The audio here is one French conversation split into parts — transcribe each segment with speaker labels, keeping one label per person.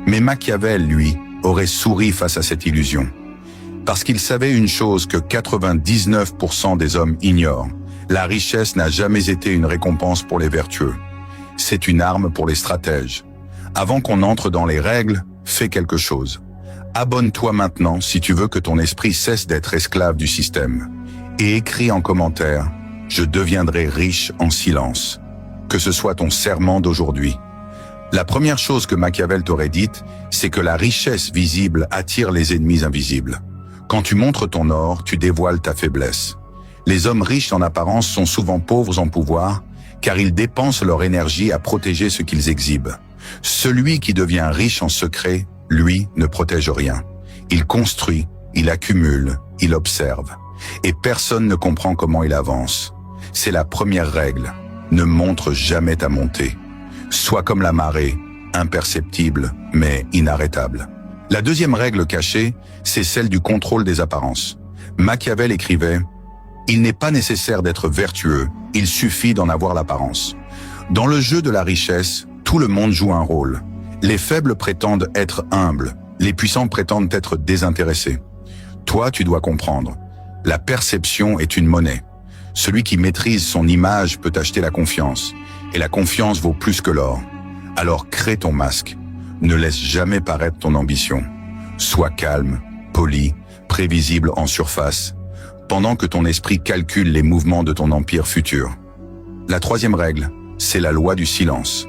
Speaker 1: Mais Machiavel, lui, aurait souri face à cette illusion. Parce qu'il savait une chose que 99% des hommes ignorent. La richesse n'a jamais été une récompense pour les vertueux. C'est une arme pour les stratèges. Avant qu'on entre dans les règles, fais quelque chose. Abonne-toi maintenant si tu veux que ton esprit cesse d'être esclave du système. Et écris en commentaire « Je deviendrai riche en silence ». Que ce soit ton serment d'aujourd'hui. La première chose que Machiavel t'aurait dite, c'est que la richesse visible attire les ennemis invisibles. Quand tu montres ton or, tu dévoiles ta faiblesse. Les hommes riches en apparence sont souvent pauvres en pouvoir, car ils dépensent leur énergie à protéger ce qu'ils exhibent. Celui qui devient riche en secret, lui, ne protège rien. Il construit, il accumule, il observe. Et personne ne comprend comment il avance. C'est la première règle. Ne montre jamais ta montée. Sois comme la marée, imperceptible, mais inarrêtable. La deuxième règle cachée, c'est celle du contrôle des apparences. Machiavel écrivait « Il n'est pas nécessaire d'être vertueux, il suffit d'en avoir l'apparence. » Dans le jeu de la richesse, tout le monde joue un rôle. Les faibles prétendent être humbles, les puissants prétendent être désintéressés. Toi, tu dois comprendre. La perception est une monnaie. Celui qui maîtrise son image peut acheter la confiance. Et la confiance vaut plus que l'or. Alors crée ton masque. Ne laisse jamais paraître ton ambition. Sois calme, poli, prévisible en surface, pendant que ton esprit calcule les mouvements de ton empire futur. La troisième règle, c'est la loi du silence.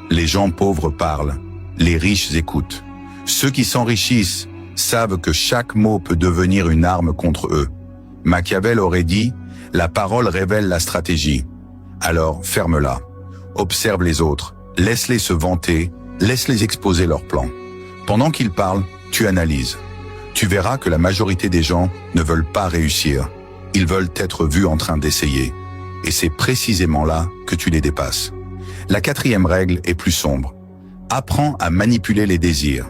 Speaker 1: Les gens pauvres parlent, les riches écoutent. Ceux qui s'enrichissent savent que chaque mot peut devenir une arme contre eux. Machiavel aurait dit « La parole révèle la stratégie ». Alors ferme-la. Observe les autres, laisse-les se vanter, laisse-les exposer leurs plans. Pendant qu'ils parlent, tu analyses. Tu verras que la majorité des gens ne veulent pas réussir. Ils veulent être vus en train d'essayer. Et c'est précisément là que tu les dépasses. La quatrième règle est plus sombre. Apprends à manipuler les désirs.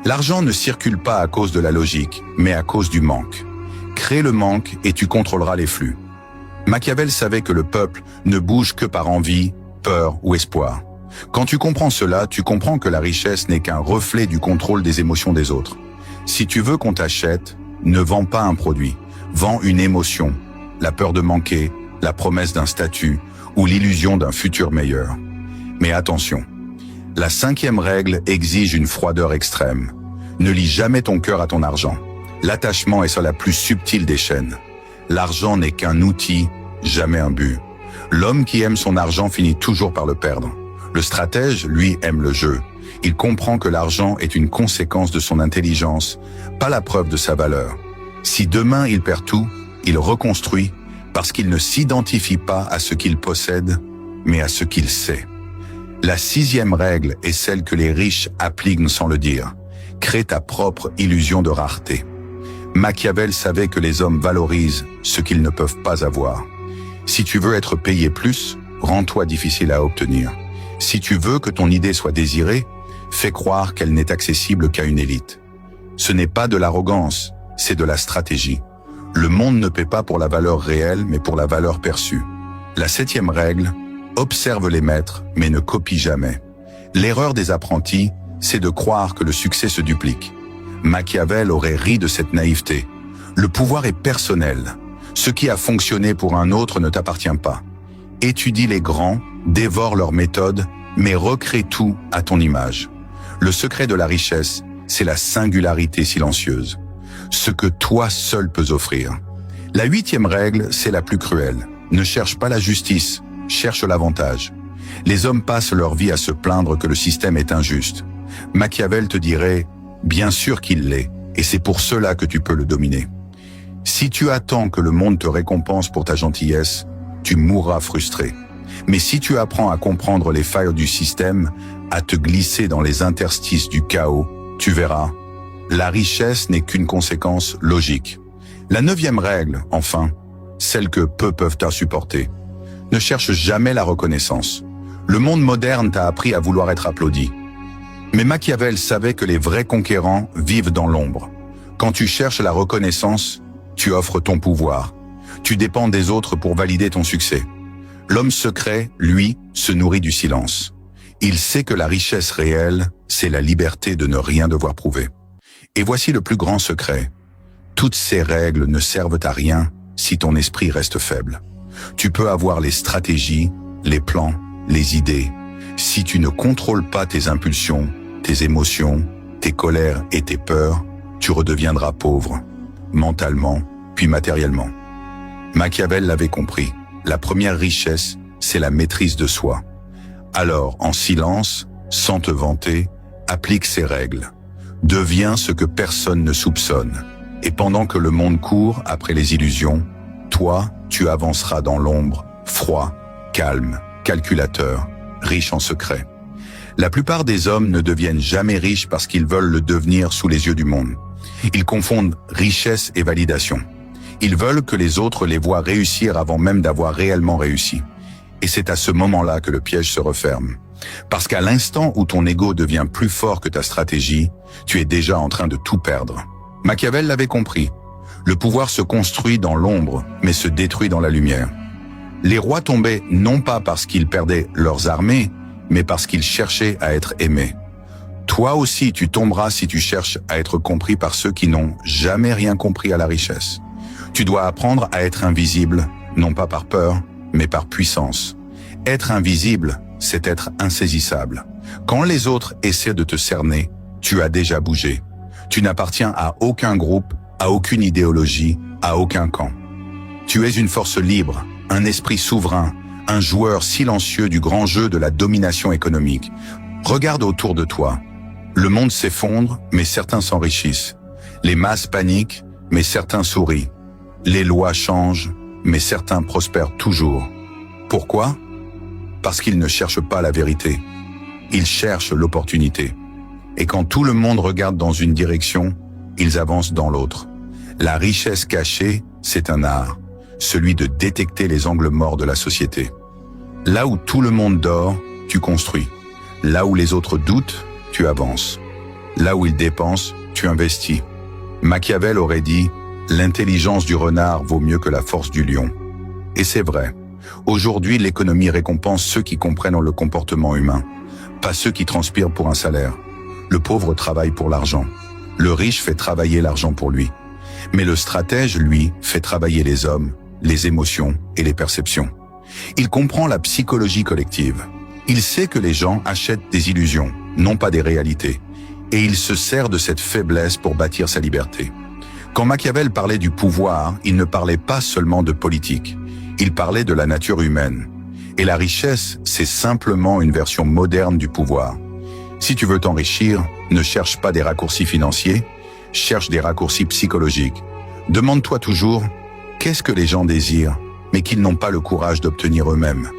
Speaker 1: L'argent ne circule pas à cause de la logique, mais à cause du manque. Crée le manque et tu contrôleras les flux. Machiavel savait que le peuple ne bouge que par envie, peur ou espoir. Quand tu comprends cela, tu comprends que la richesse n'est qu'un reflet du contrôle des émotions des autres. Si tu veux qu'on t'achète, ne vends pas un produit, vends une émotion, la peur de manquer, la promesse d'un statut ou l'illusion d'un futur meilleur. Mais attention, la cinquième règle exige une froideur extrême. Ne lie jamais ton cœur à ton argent. L'attachement est sur la plus subtile des chaînes. L'argent n'est qu'un outil, jamais un but. L'homme qui aime son argent finit toujours par le perdre. Le stratège, lui, aime le jeu. Il comprend que l'argent est une conséquence de son intelligence, pas la preuve de sa valeur. Si demain il perd tout, il reconstruit parce qu'il ne s'identifie pas à ce qu'il possède, mais à ce qu'il sait. La sixième règle est celle que les riches appliquent sans le dire. Crée ta propre illusion de rareté. Machiavel savait que les hommes valorisent ce qu'ils ne peuvent pas avoir. Si tu veux être payé plus, rends-toi difficile à obtenir. Si tu veux que ton idée soit désirée, fais croire qu'elle n'est accessible qu'à une élite. Ce n'est pas de l'arrogance, c'est de la stratégie. Le monde ne paie pas pour la valeur réelle, mais pour la valeur perçue. La septième règle, observe les maîtres, mais ne copie jamais. L'erreur des apprentis, c'est de croire que le succès se duplique. Machiavel aurait ri de cette naïveté. Le pouvoir est personnel. Ce qui a fonctionné pour un autre ne t'appartient pas. Étudie les grands, dévore leurs méthodes, mais recrée tout à ton image. Le secret de la richesse, c'est la singularité silencieuse. Ce que toi seul peux offrir. La huitième règle, c'est la plus cruelle. Ne cherche pas la justice, cherche l'avantage. Les hommes passent leur vie à se plaindre que le système est injuste. Machiavel te dirait « Bien sûr qu'il l'est, et c'est pour cela que tu peux le dominer. » Si tu attends que le monde te récompense pour ta gentillesse, tu mourras frustré. Mais si tu apprends à comprendre les failles du système, à te glisser dans les interstices du chaos, tu verras. La richesse n'est qu'une conséquence logique. La neuvième règle, enfin, celle que peu peuvent supporter. Ne cherche jamais la reconnaissance. Le monde moderne t'a appris à vouloir être applaudi. Mais Machiavel savait que les vrais conquérants vivent dans l'ombre. Quand tu cherches la reconnaissance, tu offres ton pouvoir. Tu dépends des autres pour valider ton succès. L'homme secret, lui, se nourrit du silence. Il sait que la richesse réelle, c'est la liberté de ne rien devoir prouver. Et voici le plus grand secret. Toutes ces règles ne servent à rien si ton esprit reste faible. Tu peux avoir les stratégies, les plans, les idées. Si tu ne contrôles pas tes impulsions, tes émotions, tes colères et tes peurs, tu redeviendras pauvre, mentalement, puis matériellement. Machiavel l'avait compris. La première richesse, c'est la maîtrise de soi. Alors, en silence, sans te vanter, applique ces règles. Deviens ce que personne ne soupçonne. Et pendant que le monde court après les illusions, toi, tu avanceras dans l'ombre, froid, calme, calculateur, riche en secret. La plupart des hommes ne deviennent jamais riches parce qu'ils veulent le devenir sous les yeux du monde. Ils confondent richesse et validation. Ils veulent que les autres les voient réussir avant même d'avoir réellement réussi. Et c'est à ce moment-là que le piège se referme. Parce qu'à l'instant où ton ego devient plus fort que ta stratégie, tu es déjà en train de tout perdre. Machiavel l'avait compris. Le pouvoir se construit dans l'ombre, mais se détruit dans la lumière. Les rois tombaient non pas parce qu'ils perdaient leurs armées, mais parce qu'ils cherchaient à être aimés. Toi aussi, tu tomberas si tu cherches à être compris par ceux qui n'ont jamais rien compris à la richesse. Tu dois apprendre à être invisible, non pas par peur, mais par puissance. Être invisible, c'est être insaisissable. Quand les autres essaient de te cerner, tu as déjà bougé. Tu n'appartiens à aucun groupe, à aucune idéologie, à aucun camp. Tu es une force libre, un esprit souverain, un joueur silencieux du grand jeu de la domination économique. Regarde autour de toi. Le monde s'effondre, mais certains s'enrichissent. Les masses paniquent, mais certains sourient. Les lois changent, mais certains prospèrent toujours. Pourquoi? Parce qu'ils ne cherchent pas la vérité. Ils cherchent l'opportunité. Et quand tout le monde regarde dans une direction, ils avancent dans l'autre. La richesse cachée, c'est un art, celui de détecter les angles morts de la société. Là où tout le monde dort, tu construis. Là où les autres doutent, tu avances. Là où ils dépensent, tu investis. Machiavel aurait dit « L'intelligence du renard vaut mieux que la force du lion ». Et c'est vrai. Aujourd'hui, l'économie récompense ceux qui comprennent le comportement humain, pas ceux qui transpirent pour un salaire. Le pauvre travaille pour l'argent. Le riche fait travailler l'argent pour lui. Mais le stratège, lui, fait travailler les hommes, les émotions et les perceptions. Il comprend la psychologie collective. Il sait que les gens achètent des illusions, non pas des réalités. Et il se sert de cette faiblesse pour bâtir sa liberté. Quand Machiavel parlait du pouvoir, il ne parlait pas seulement de politique. Il parlait de la nature humaine. Et la richesse, c'est simplement une version moderne du pouvoir. Si tu veux t'enrichir, ne cherche pas des raccourcis financiers, cherche des raccourcis psychologiques. Demande-toi toujours, qu'est-ce que les gens désirent, mais qu'ils n'ont pas le courage d'obtenir eux-mêmes?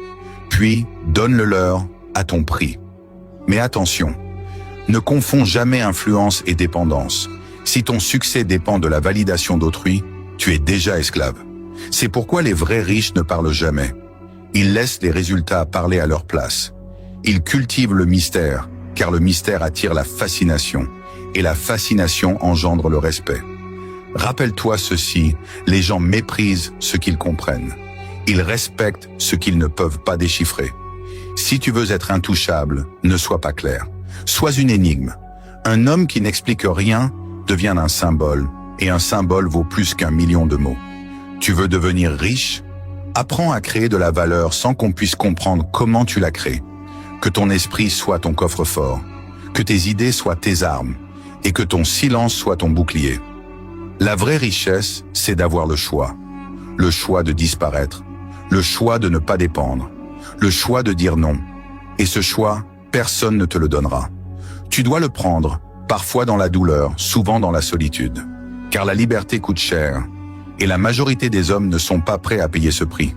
Speaker 1: Puis, donne-le leur à ton prix. Mais attention, ne confonds jamais influence et dépendance. Si ton succès dépend de la validation d'autrui, tu es déjà esclave. C'est pourquoi les vrais riches ne parlent jamais. Ils laissent les résultats parler à leur place. Ils cultivent le mystère, car le mystère attire la fascination, et la fascination engendre le respect. Rappelle-toi ceci, les gens méprisent ce qu'ils comprennent. Ils respectent ce qu'ils ne peuvent pas déchiffrer. Si tu veux être intouchable, ne sois pas clair. Sois une énigme. Un homme qui n'explique rien devient un symbole, et un symbole vaut plus qu'1 million de mots. Tu veux devenir riche? Apprends à créer de la valeur sans qu'on puisse comprendre comment tu la crées. Que ton esprit soit ton coffre-fort, que tes idées soient tes armes, et que ton silence soit ton bouclier. La vraie richesse, c'est d'avoir le choix. Le choix de disparaître, le choix de ne pas dépendre, le choix de dire non. Et ce choix, personne ne te le donnera. Tu dois le prendre, parfois dans la douleur, souvent dans la solitude. Car la liberté coûte cher, et la majorité des hommes ne sont pas prêts à payer ce prix.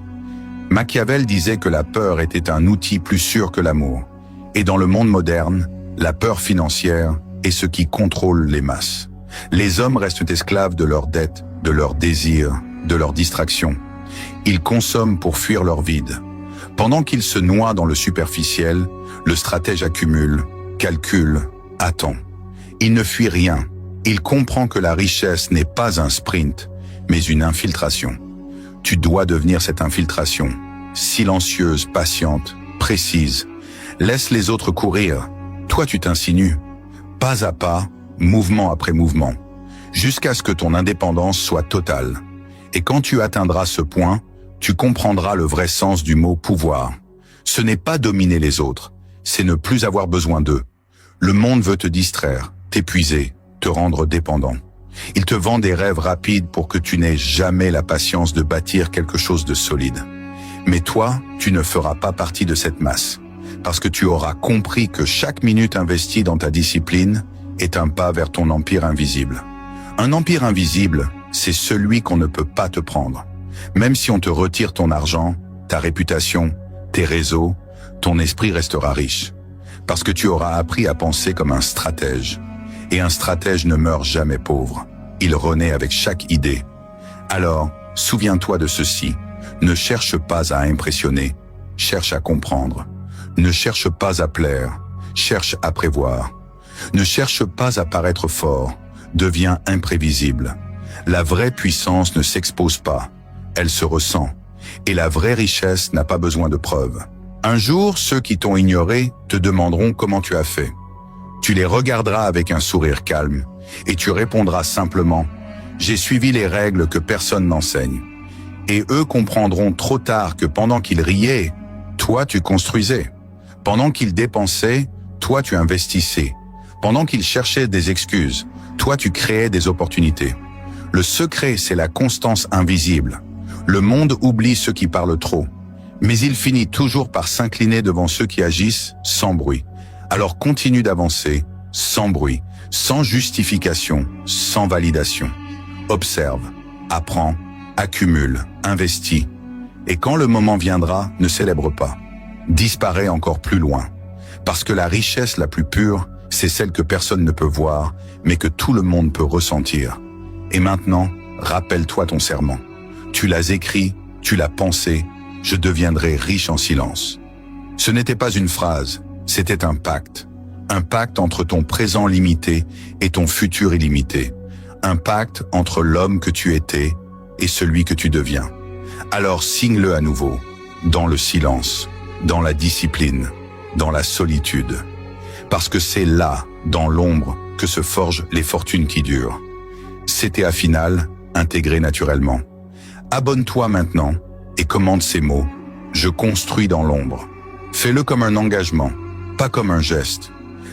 Speaker 1: Machiavel disait que la peur était un outil plus sûr que l'amour. Et dans le monde moderne, la peur financière est ce qui contrôle les masses. Les hommes restent esclaves de leurs dettes, de leurs désirs, de leurs distractions. Ils consomment pour fuir leur vide. Pendant qu'ils se noient dans le superficiel, le stratège accumule, calcule, attend. Il ne fuit rien. Il comprend que la richesse n'est pas un sprint, mais une infiltration. Tu dois devenir cette infiltration, silencieuse, patiente, précise. Laisse les autres courir. Toi, tu t'insinues. Pas à pas, mouvement après mouvement, jusqu'à ce que ton indépendance soit totale. Et quand tu atteindras ce point, tu comprendras le vrai sens du mot pouvoir. Ce n'est pas dominer les autres, c'est ne plus avoir besoin d'eux. Le monde veut te distraire, t'épuiser, te rendre dépendant. Il te vend des rêves rapides pour que tu n'aies jamais la patience de bâtir quelque chose de solide. Mais toi, tu ne feras pas partie de cette masse, parce que tu auras compris que chaque minute investie dans ta discipline est un pas vers ton empire invisible. Un empire invisible, c'est celui qu'on ne peut pas te prendre. Même si on te retire ton argent, ta réputation, tes réseaux, ton esprit restera riche. Parce que tu auras appris à penser comme un stratège. Et un stratège ne meurt jamais pauvre. Il renaît avec chaque idée. Alors, souviens-toi de ceci. Ne cherche pas à impressionner, cherche à comprendre. Ne cherche pas à plaire, cherche à prévoir. Ne cherche pas à paraître fort, deviens imprévisible. La vraie puissance ne s'expose pas, elle se ressent. Et la vraie richesse n'a pas besoin de preuves. Un jour, ceux qui t'ont ignoré te demanderont comment tu as fait. Tu les regarderas avec un sourire calme et tu répondras simplement « J'ai suivi les règles que personne n'enseigne ». Et eux comprendront trop tard que pendant qu'ils riaient, toi tu construisais. Pendant qu'ils dépensaient, toi tu investissais. Pendant qu'ils cherchaient des excuses, toi tu créais des opportunités. Le secret, c'est la constance invisible. Le monde oublie ceux qui parlent trop, mais il finit toujours par s'incliner devant ceux qui agissent sans bruit. Alors continue d'avancer, sans bruit, sans justification, sans validation. Observe, apprends, accumule, investis. Et quand le moment viendra, ne célèbre pas. Disparais encore plus loin. Parce que la richesse la plus pure, c'est celle que personne ne peut voir, mais que tout le monde peut ressentir. Et maintenant, rappelle-toi ton serment. Tu l'as écrit, tu l'as pensé, je deviendrai riche en silence. Ce n'était pas une phrase, c'était un pacte. Un pacte entre ton présent limité et ton futur illimité. Un pacte entre l'homme que tu étais et celui que tu deviens. Alors signe-le à nouveau, dans le silence, dans la discipline, dans la solitude. Parce que c'est là, dans l'ombre, que se forgent les fortunes qui durent. CTA Final, intégré naturellement. Abonne-toi maintenant et commande ces mots. Je construis dans l'ombre. Fais-le comme un engagement, pas comme un geste.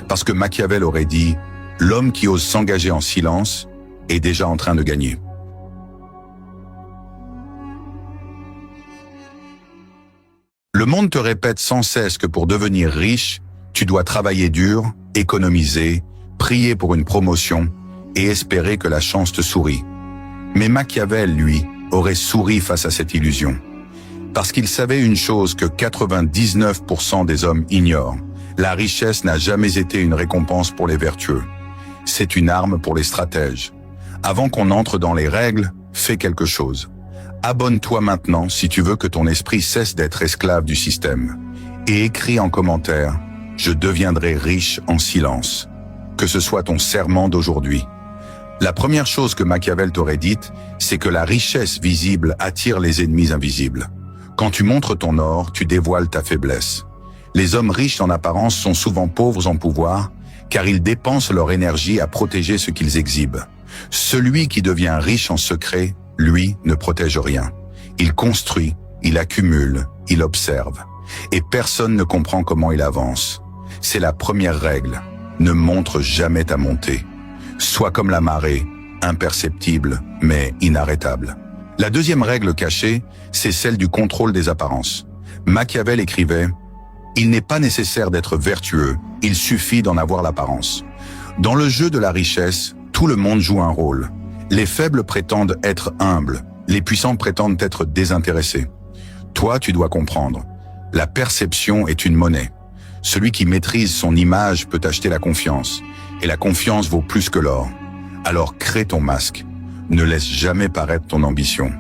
Speaker 1: Parce que Machiavel aurait dit, l'homme qui ose s'engager en silence est déjà en train de gagner. Le monde te répète sans cesse que pour devenir riche, tu dois travailler dur, économiser, prier pour une promotion et espérer que la chance te sourit. Mais Machiavel, lui, aurait souri face à cette illusion. Parce qu'il savait une chose que 99% des hommes ignorent. La richesse n'a jamais été une récompense pour les vertueux. C'est une arme pour les stratèges. Avant qu'on entre dans les règles, fais quelque chose. Abonne-toi maintenant si tu veux que ton esprit cesse d'être esclave du système. Et écris en commentaire « Je deviendrai riche en silence ». Que ce soit ton serment d'aujourd'hui. La première chose que Machiavel t'aurait dite, c'est que la richesse visible attire les ennemis invisibles. Quand tu montres ton or, tu dévoiles ta faiblesse. Les hommes riches en apparence sont souvent pauvres en pouvoir, car ils dépensent leur énergie à protéger ce qu'ils exhibent. Celui qui devient riche en secret, lui, ne protège rien. Il construit, il accumule, il observe. Et personne ne comprend comment il avance. C'est la première règle. Ne montre jamais ta montée. Sois comme la marée, imperceptible, mais inarrêtable. La deuxième règle cachée, c'est celle du contrôle des apparences. Machiavel écrivait « Il n'est pas nécessaire d'être vertueux, il suffit d'en avoir l'apparence. » Dans le jeu de la richesse, tout le monde joue un rôle. Les faibles prétendent être humbles, les puissants prétendent être désintéressés. Toi, tu dois comprendre. La perception est une monnaie. Celui qui maîtrise son image peut acheter la confiance, et la confiance vaut plus que l'or. Alors crée ton masque. Ne laisse jamais paraître ton ambition.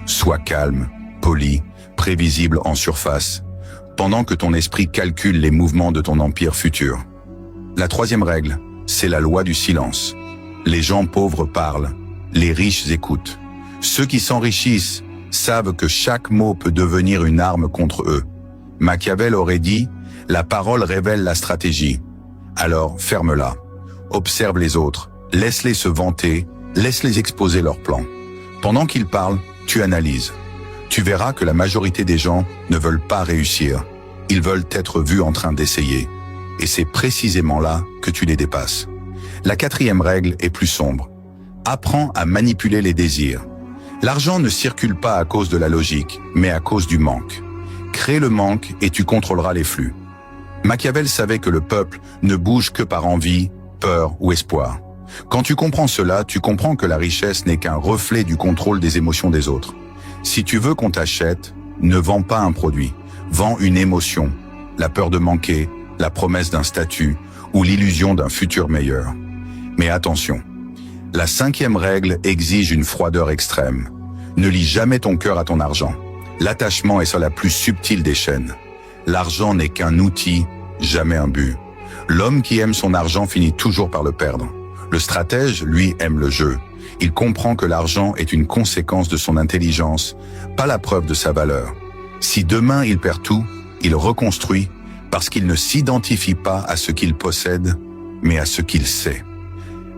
Speaker 1: Sois calme, poli, prévisible en surface, pendant que ton esprit calcule les mouvements de ton empire futur. La troisième règle, c'est la loi du silence. Les gens pauvres parlent, les riches écoutent. Ceux qui s'enrichissent savent que chaque mot peut devenir une arme contre eux. Machiavel aurait dit « La parole révèle la stratégie. Alors, ferme-la. Observe les autres. Laisse-les se vanter. Laisse-les exposer leurs plans. Pendant qu'ils parlent, tu analyses. Tu verras que la majorité des gens ne veulent pas réussir. Ils veulent être vus en train d'essayer. Et c'est précisément là que tu les dépasses. La 4e règle est plus sombre. Apprends à manipuler les désirs. L'argent ne circule pas à cause de la logique, mais à cause du manque. Crée le manque et tu contrôleras les flux. Machiavel savait que le peuple ne bouge que par envie, peur ou espoir. Quand tu comprends cela, tu comprends que la richesse n'est qu'un reflet du contrôle des émotions des autres. Si tu veux qu'on t'achète, ne vends pas un produit, vends une émotion, la peur de manquer, la promesse d'un statut ou l'illusion d'un futur meilleur. Mais attention, la 5e règle exige une froideur extrême. Ne lie jamais ton cœur à ton argent. L'attachement est sur la plus subtile des chaînes. L'argent n'est qu'un outil, jamais un but. L'homme qui aime son argent finit toujours par le perdre. Le stratège, lui, aime le jeu. Il comprend que l'argent est une conséquence de son intelligence, pas la preuve de sa valeur. Si demain il perd tout, il reconstruit parce qu'il ne s'identifie pas à ce qu'il possède, mais à ce qu'il sait.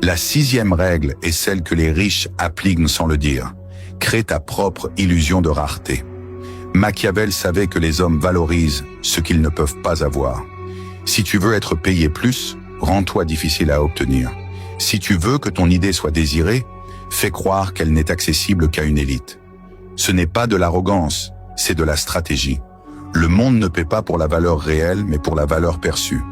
Speaker 1: La 6e règle est celle que les riches appliquent sans le dire. Crée ta propre illusion de rareté. Machiavel savait que les hommes valorisent ce qu'ils ne peuvent pas avoir. Si tu veux être payé plus, rends-toi difficile à obtenir. Si tu veux que ton idée soit désirée, fais croire qu'elle n'est accessible qu'à une élite. Ce n'est pas de l'arrogance, c'est de la stratégie. Le monde ne paie pas pour la valeur réelle, mais pour la valeur perçue.